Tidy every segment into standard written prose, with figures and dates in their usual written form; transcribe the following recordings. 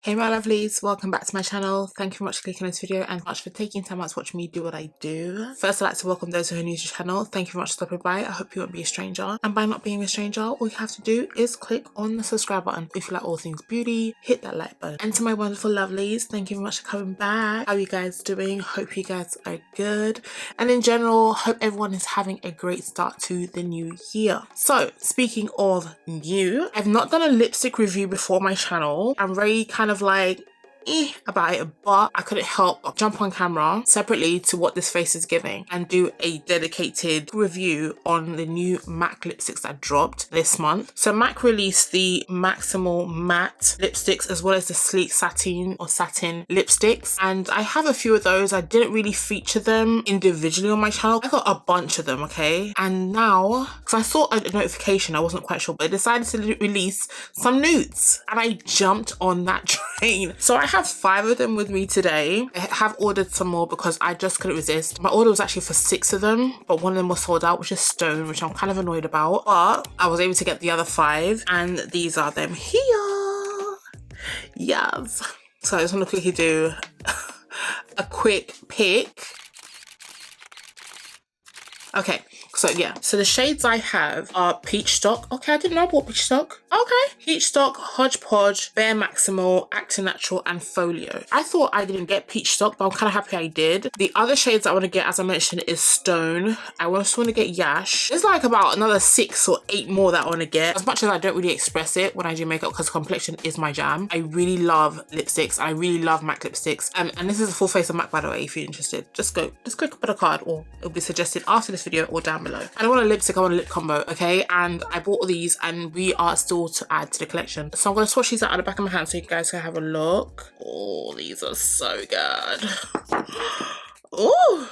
Hey my lovelies, welcome back to my channel. Thank you very much for clicking on this video and much for taking time out to watch me do what I do. First, I'd like to welcome those who are new to the channel. Thank you very much for stopping by. I hope you won't be a stranger. And by not being a stranger, all you have to do is click on the subscribe button. If you like all things beauty, hit that like button. And to my wonderful lovelies, thank you very much for coming back. How are you guys doing? Hope you guys are good. And in general, hope everyone is having a great start to the new year. So, speaking of new, I've not done a lipstick review before my channel. I'm very kind of like about it, but I couldn't help but jump on camera separately to what this face is giving and do a dedicated review on the new MAC lipsticks that dropped this month. So MAC released the Maxcimal matte lipsticks as well as the sleek satin lipsticks, and I have a few of those. I didn't really feature them individually on my channel. I got a bunch of them, okay? And now, because I saw a notification, I wasn't quite sure, but I decided to release some nudes and I jumped on that train. So I have 5 of them with me today. I have ordered some more because I just couldn't resist. My order was actually for 6 of them, but one of them was sold out, which is stone, which I'm kind of annoyed about. But I was able to get the other 5, and these are them here. Yes. So I just want to quickly do a quick pick. Okay, so yeah, so the shades I have are Peach Stock. Okay, I didn't know I bought Peach Stock. Okay, Peach Stock, Hodege Podge, Bare Maxcimal, Acting Natural, and Folio. I thought I didn't get Peach Stock, but I'm kind of happy I did. The other shades I want to get, as I mentioned, is Stone. I also want to get Yash. There's like about another 6 or 8 more that I want to get. As much as I don't really express it when I do makeup because complexion is my jam, I really love lipsticks. I really love MAC lipsticks. And this is a full face of MAC, by the way, if you're interested. Just click up on a card, or it'll be suggested after this video or down below. I don't want a lipstick, I want a lip combo, okay? And I bought all these and we are still to add to the collection. So I'm going to swatch these out of the back of my hand so you guys can have a look. Oh, these are so good. Oh,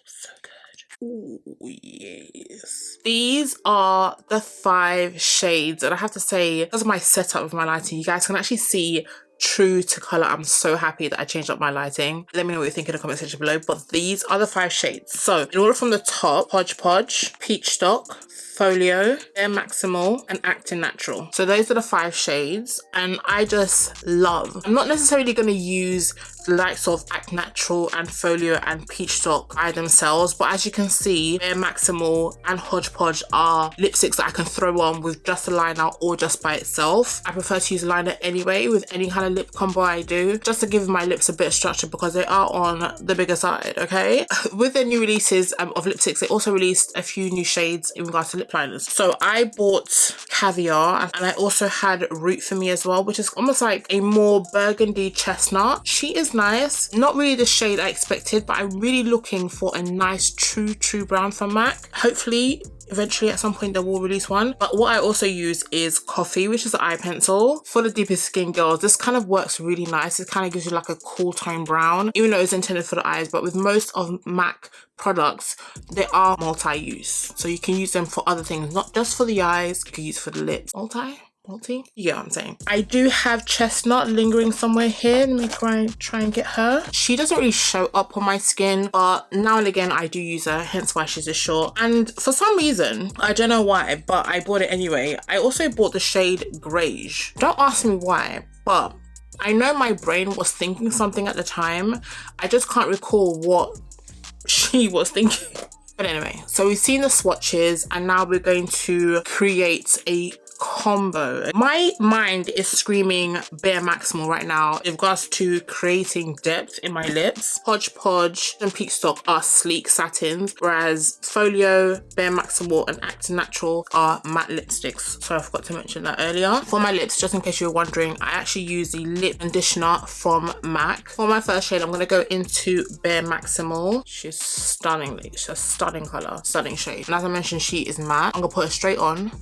so good. Oh, yes. These are the 5 shades, and I have to say, because of my setup with my lighting, you guys can actually see true to color. I'm so happy that I changed up my lighting. Let me know what you think in the comment section below. But these are the 5 shades. So in order from the top, Hodege Podge, Peach Stock, Folio, Bare Maxcimal, and Acting Natural. So those are the 5 shades, and I just love. I'm not necessarily going to use the likes of Act Natural and Folio and Peach Stock by themselves, but as you can see, Bare Maxcimal and Hodege Podge are lipsticks that I can throw on with just a liner or just by itself. I prefer to use a liner anyway with any kind of lip combo I do, just to give my lips a bit of structure because they are on the bigger side, okay? With the new releases of lipsticks, they also released a few new shades in regards to lip liners. So I bought Caviar, and I also had Root for Me as well, which is almost like a more burgundy chestnut. She is nice, not really the shade I expected, but I'm really looking for a nice true brown from MAC. Hopefully eventually at some point they will release one. But what I also use is Coffee, which is the eye pencil. For the deepest skin girls, this kind of works really nice. It kind of gives you like a cool tone brown, even though it's intended for the eyes. But with most of MAC products, they are multi-use, so you can use them for other things, not just for the eyes. You can use for the lips. Multi? You get what I'm saying. I do have Chestnut lingering somewhere here. Let me try and get her. She doesn't really show up on my skin, but now and again I do use her, hence why she's a short. And for some reason, I don't know why, but I bought it anyway. I also bought the shade Greige. Don't ask me why, but I know my brain was thinking something at the time. I just can't recall what she was thinking. But anyway, so we've seen the swatches, and now we're going to create a combo. My mind is screaming Bare Maxcimal right now in regards to creating depth in my lips. Hodege Podge and Peach Stock are sleek satins, whereas Folio, Bare Maxcimal, and Acting Natural are matte lipsticks. So I forgot to mention that earlier. For my lips, just in case you were wondering, I actually use the lip conditioner from MAC. For my first shade, I'm going to go into Bare Maxcimal. She's stunningly, she's a stunning color, stunning shade. And as I mentioned, she is matte. I'm going to put her straight on.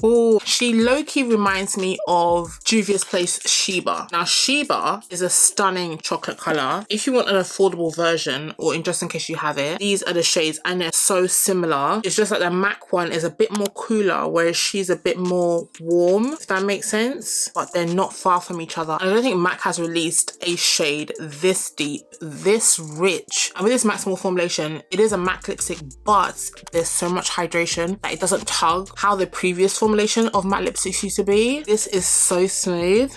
Ooh, she low-key reminds me of Juvia's Place Sheba. Now Sheba is a stunning chocolate color. If you want an affordable version, or just in case you have it, these are the shades and they're so similar. It's just like the MAC one is a bit more cooler, whereas she's a bit more warm, if that makes sense. But they're not far from each other. And I don't think MAC has released a shade this deep, this rich. And with this Maxcimal formulation, it is a MAC lipstick, but there's so much hydration that it doesn't tug how the previous formulation of matte lipsticks used to be. This is so smooth.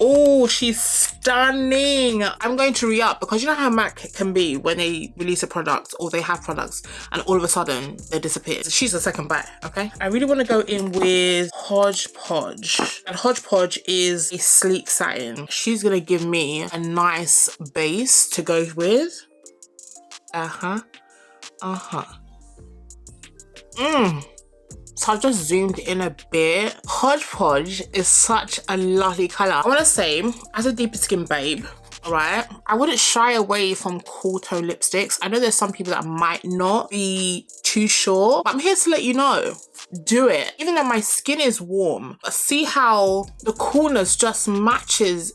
Oh, she's stunning. I'm going to re-up because you know how MAC can be when they release a product or they have products and all of a sudden they disappear. She's the second buy, okay? I really want to go in with Hodege Podge. And Hodege Podge is a sleek satin. She's going to give me a nice base to go with. So I've just zoomed in a bit. Hodege Podge is such a lovely color. I want to say, as a deeper skin babe, right, I wouldn't shy away from cool tone lipsticks. I know there's some people that might not be too sure, but I'm here to let you know, do it. Even though my skin is warm, but see how the coolness just matches.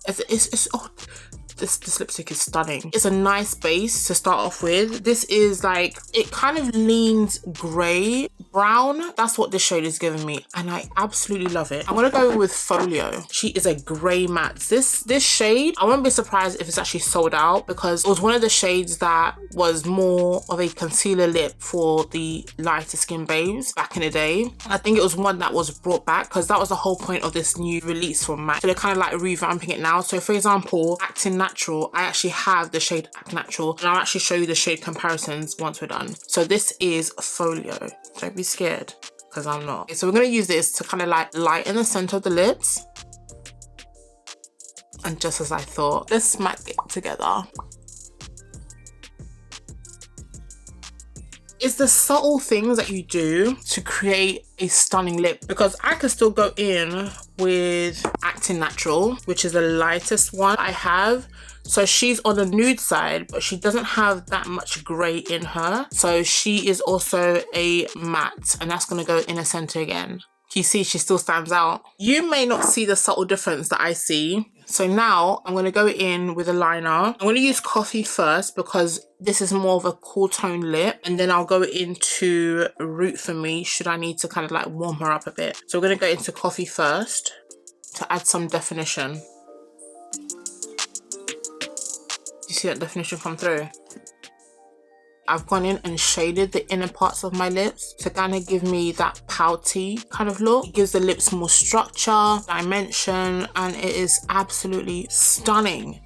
This lipstick is stunning. It's a nice base to start off with. This is like, it kind of leans grey, brown. That's what this shade is giving me, and I absolutely love it. I'm gonna go with Folio. She is a grey matte. This shade, I won't be surprised if it's actually sold out, because it was one of the shades that was more of a concealer lip for the lighter skin babes back in the day. I think it was one that was brought back because that was the whole point of this new release from MAC. So they're kind of like revamping it now. So for example, Acting Natural, I actually have the shade Act Natural, and I'll actually show you the shade comparisons once we're done. So this is Folio. Don't be scared, because I'm not. Okay, so we're going to use this to kind of like lighten the center of the lips. And just as I thought, let's smack it together. It's the subtle things that you do to create a stunning lip, because I could still go in with Acting Natural, which is the lightest one I have. So she's on the nude side, but she doesn't have that much grey in her. So she is also a matte, and that's going to go in the center again. You see, she still stands out. You may not see the subtle difference that I see. So now I'm going to go in with a liner. I'm going to use Coffee first because this is more of a cool tone lip. And then I'll go into Root for Me should I need to kind of like warm her up a bit. So we're going to go into Coffee first to add some definition. You see that definition come through? I've gone in and shaded the inner parts of my lips to kind of give me that pouty kind of look. It gives the lips more structure, dimension, and it is absolutely stunning.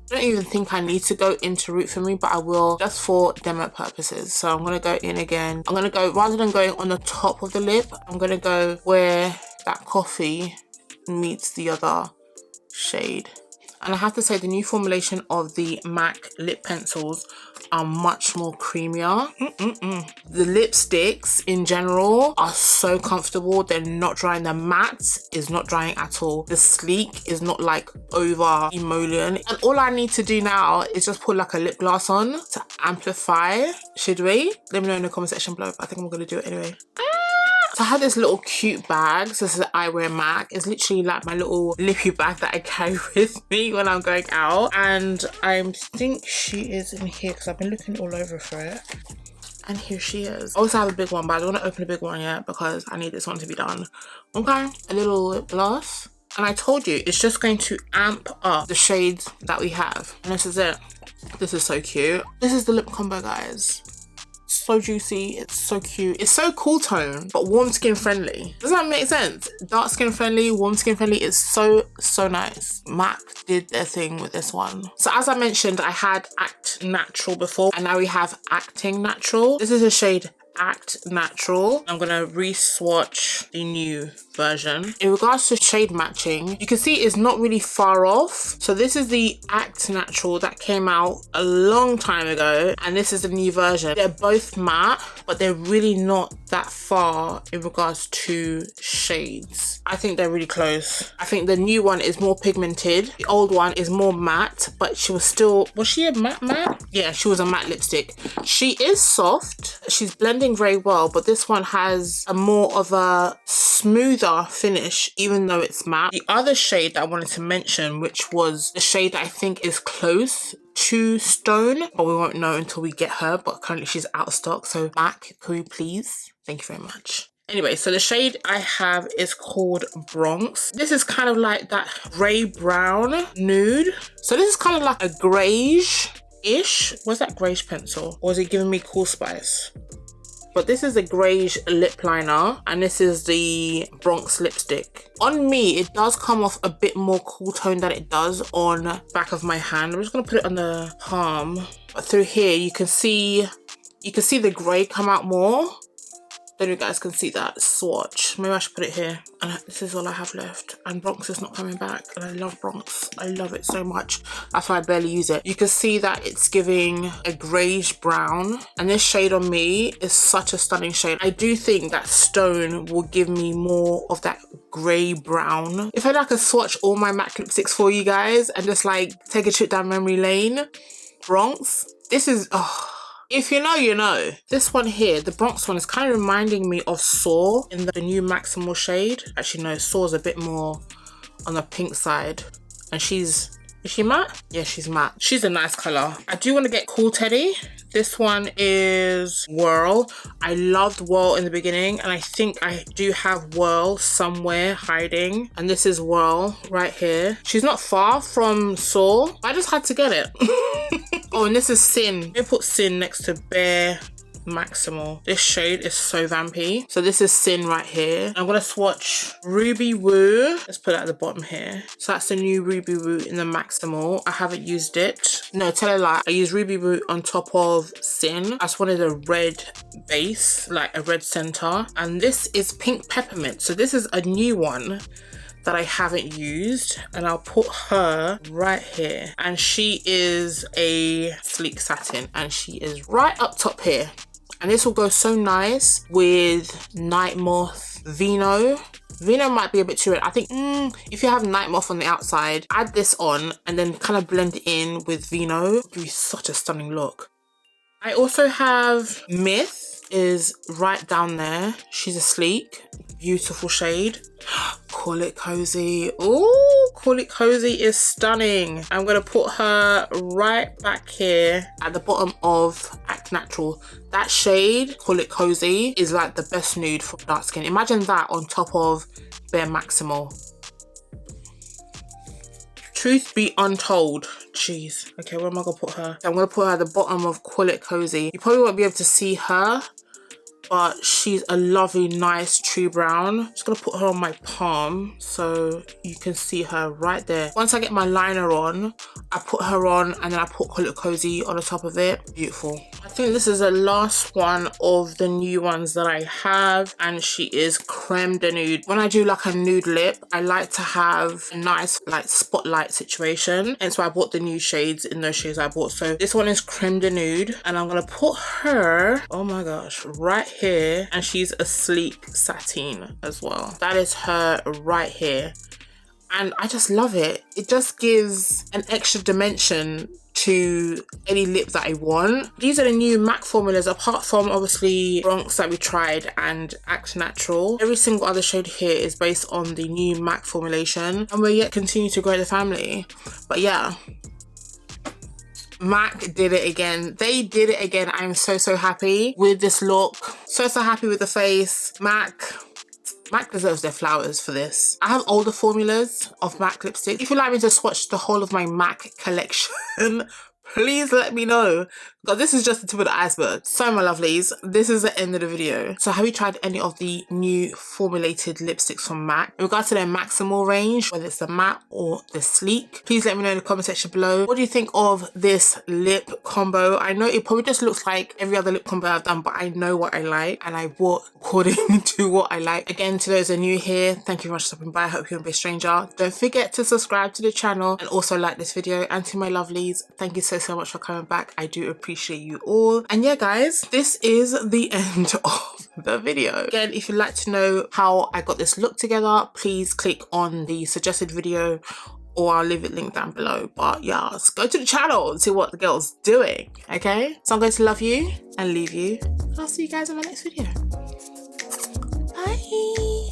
I don't even think I need to go into Root for Me, but I will just for demo purposes. So I'm going to go in again. I'm going to go, rather than going on the top of the lip, I'm going to go where that Coffee meets the other shade. And I have to say, the new formulation of the MAC lip pencils are much more creamier. The lipsticks in general are so comfortable. They're not drying. The matte is not drying at all. The sleek is not like over emollient. And all I need to do now is just put like a lip gloss on to amplify. Should we? Let me know in the comment section below. I think I'm gonna do it anyway. So I have this little cute bag. So this is I Wear MAC. It's literally like my little lippy bag that I carry with me when I'm going out. And I think she is in here because I've been looking all over for it. And here she is. I also have a big one, but I don't want to open a big one yet because I need this one to be done. Okay, a little lip gloss. And I told you, it's just going to amp up the shades that we have. And this is it. This is so cute. This is the lip combo, guys. So juicy, it's so cute, it's so cool tone but warm skin friendly. Does that make sense? Dark skin friendly, warm skin friendly. It's so nice. MAC did their thing with this one. So as I mentioned, I had Act Natural before, and now we have Acting Natural. This is a shade Act Natural. I'm gonna re-swatch the new version. In regards to shade matching, you can see it's not really far off. So this is the Act Natural that came out a long time ago, and this is the new version. They're both matte, but they're really not that far in regards to shades. I think they're really close. I think the new one is more pigmented. The old one is more matte, but she was still, was she a matte? Yeah, she was a matte lipstick. She is soft. She's blending very well, but this one has a more of a smoother finish even though it's matte. The other shade that I wanted to mention, which was the shade that I think is close to Stone, but we won't know until we get her, but currently she's out of stock. So MAC, could we please? Thank you very much. Anyway, so the shade I have is called Bronx. This is kind of like that grey brown nude. So this is kind of like a greyish-ish. What's that greyish pencil? Or is it giving me Cool Spice? But this is a greyish lip liner, and this is the Bronx lipstick. On me, it does come off a bit more cool tone than it does on back of my hand. I'm just gonna put it on the palm. But through here, you can see the grey come out more. Then you guys can see that swatch. Maybe I should put it here. And this is all I have left. And Bronx is not coming back. And I love Bronx. I love it so much. That's why I barely use it. You can see that it's giving a greyish brown. And this shade on me is such a stunning shade. I do think that Stone will give me more of that grey brown. If I could swatch all my MAC lipsticks for you guys and just like take a trip down memory lane, Bronx, this is, oh. If you know, you know. This one here, the Bronx one, is kind of reminding me of Soar in the new Maxcimal shade. Actually, no, Soar's a bit more on the pink side. And is she matte? Yeah, she's matte. She's a nice color. I do want to get Cool Teddy. This one is Whirl. I loved Whirl in the beginning, and I think I do have Whirl somewhere hiding. And this is Whirl right here. She's not far from Soar. I just had to get it. Oh, and this is Sin. Let me put Sin next to Bare Maxcimal. This shade is so vampy. So this is Sin right here. I'm gonna swatch Ruby Woo. Let's put that at the bottom here. So that's the new Ruby Woo in the Maxcimal. I haven't used it. No, tell a lie. I use Ruby Woo on top of Sin. I just wanted a red base, like a red center. And this is Pink Peppermint. So this is a new one that I haven't used, and I'll put her right here. And she is a sleek satin, and she is right up top here. And this will go so nice with Night Moth Vino. Vino might be a bit too red. I think if you have Night Moth on the outside, add this on and then kind of blend it in with Vino. It'll give you such a stunning look. I also have Myth is right down there. She's a sleek, beautiful shade. Call It Cozy. Oh, Call It Cozy is stunning. I'm gonna put her right back here at the bottom of Act Natural. That shade, Call It Cozy, is like the best nude for dark skin. Imagine that on top of Bare Maxcimal. Truth be untold. Jeez. Okay, where am I gonna put her? I'm gonna put her at the bottom of Call It Cozy. You probably won't be able to see her, but she's a lovely, nice true brown. Just gonna put her on my palm so you can see her right there. Once I get my liner on, I put her on and then I put Call It Cozy on the top of it. Beautiful. I think this is the last one of the new ones that I have, and she is Creme de Nude. When I do like a nude lip, I like to have a nice like spotlight situation, and so I bought the new shades in those shades I bought. So this one is Creme de Nude, and I'm gonna put her, oh my gosh, right here, and she's a sleek satin as well. That is her right here, and I just love it. It just gives an extra dimension to any lip that I want. These are the new MAC formulas, apart from obviously Bronx that we tried and Act Natural. Every single other shade here is based on the new MAC formulation, and we're yet continue to grow the family. But yeah, MAC did it again. They did it again. I'm so happy with this look. So happy with the face. MAC deserves their flowers for this. I have older formulas of MAC lipstick. If you'd like me to swatch the whole of my MAC collection, please let me know. God, this is just the tip of the iceberg. So my lovelies, this is the end of the video. So have you tried any of the new formulated lipsticks from MAC? In regards to their Maxcimal range, whether it's the matte or the sleek, please let me know in the comment section below. What do you think of this lip combo? I know it probably just looks like every other lip combo I've done, but I know what I like and I bought according to what I like. Again, to those who are new here, thank you very much for stopping by. I hope you won't be a stranger. Don't forget to subscribe to the channel and also like this video. And to my lovelies, thank you so much for coming back. I do appreciate you all. And yeah guys, this is the end of the video. Again, if you'd like to know how I got this look together, please click on the suggested video or I'll leave it linked down below. But yeah, let's go to the channel and see what the girl's doing. Okay, so I'm going to love you and leave you, and I'll see you guys in my next video. Bye.